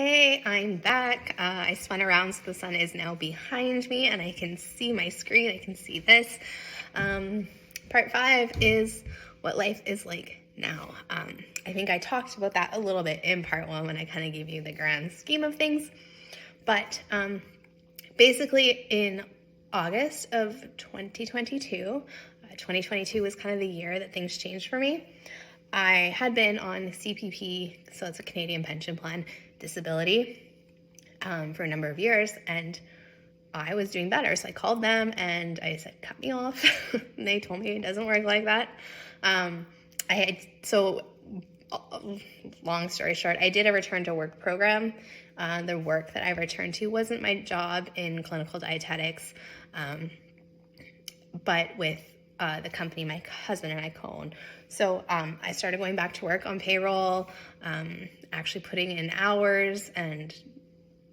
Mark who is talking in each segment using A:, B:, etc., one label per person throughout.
A: Hey, I'm back. I spun around so the sun is now behind me and I can see my screen. I can see this. Part 5 is what life is like now. I think I talked about that a little bit in part 1 when I kind of gave you the grand scheme of things. But basically in August of 2022, 2022 was kind of the year that things changed for me. I had been on CPP, so it's a Canadian pension plan, disability, for a number of years, and I was doing better. So I called them and I said, cut me off. And they told me it doesn't work like that. Long story short, I did a return to work program. The work that I returned to wasn't my job in clinical dietetics, but with the company my husband and I co-own. So I started going back to work on payroll, actually putting in hours and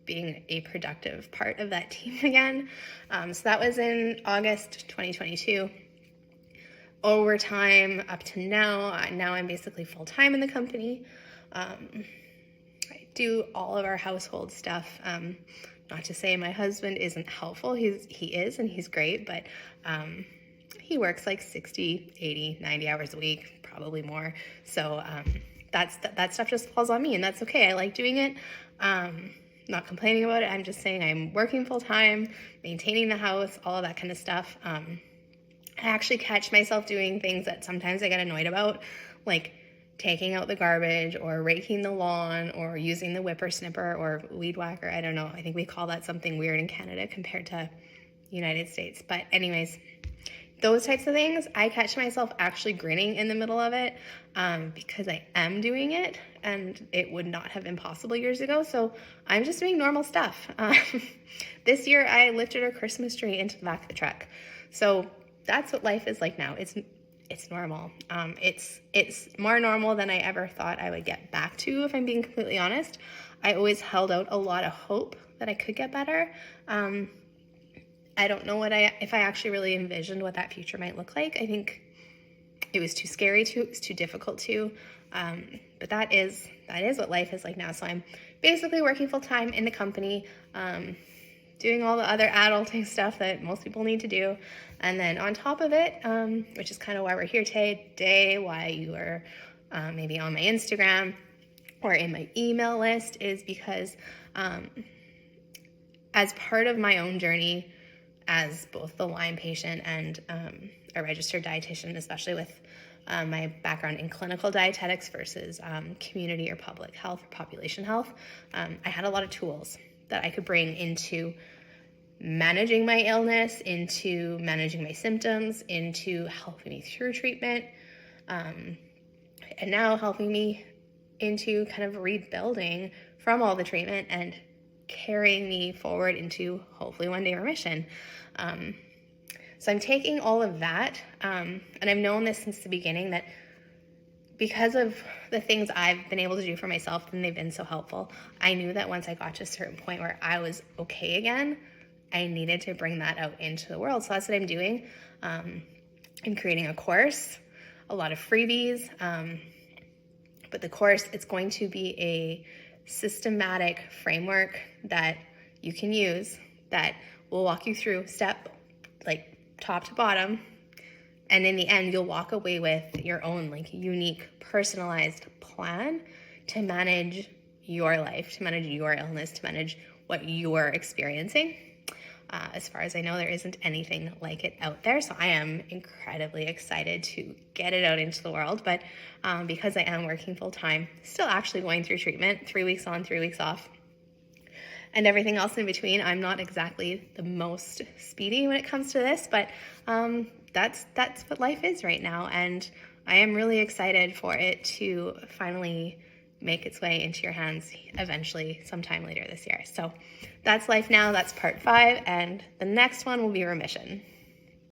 A: being a productive part of that team again. So that was in August 2022. Over time up to now I'm basically full-time in the company. I do all of our household stuff. Not to say my husband isn't helpful. He is, and he's great, but he works like 60, 80, 90 hours a week, probably more. So that stuff just falls on me, and that's okay. I like doing it. Not complaining about it. I'm just saying I'm working full time, maintaining the house, all of that kind of stuff. I actually catch myself doing things that sometimes I get annoyed about, like taking out the garbage or raking the lawn or using the whippersnipper or weed whacker. I don't know. I think we call that something weird in Canada compared to United States. But anyways, those types of things, I catch myself actually grinning in the middle of it because I am doing it, and it would not have been possible years ago. So I'm just doing normal stuff. This year I lifted a Christmas tree into the back of the truck. So that's what life is like now. It's normal. It's more normal than I ever thought I would get back to, if I'm being completely honest. I always held out a lot of hope that I could get better. I don't know if I actually really envisioned what that future might look like. I think it was too scary to, it was too difficult to, but that is what life is like now. So I'm basically working full time in the company, doing all the other adulting stuff that most people need to do. And then on top of it, which is kind of why we're here today, why you are maybe on my Instagram or in my email list, is because as part of my own journey as both the Lyme patient and a registered dietitian, especially with my background in clinical dietetics versus community or public health or population health, I had a lot of tools that I could bring into managing my illness, into managing my symptoms, into helping me through treatment, and now helping me into kind of rebuilding from all the treatment and carrying me forward into hopefully one day remission. So I'm taking all of that, and I've known this since the beginning, that because of the things I've been able to do for myself and they've been so helpful, I knew that once I got to a certain point where I was okay again, I needed to bring that out into the world. So that's what I'm doing. I'm creating a course, a lot of freebies, but the course, it's going to be a systematic framework that you can use that will walk you through like top to bottom, and in the end you'll walk away with your own like unique personalized plan to manage your life, to manage your illness, to manage what you're experiencing. As far as I know, there isn't anything like it out there, so I am incredibly excited to get it out into the world. But because I am working full time, still actually going through treatment, 3 weeks on, 3 weeks off, and everything else in between, I'm not exactly the most speedy when it comes to this, but that's what life is right now, and I am really excited for it to finally make its way into your hands eventually sometime later this year. So that's life now. That's part 5, and the next one will be remission.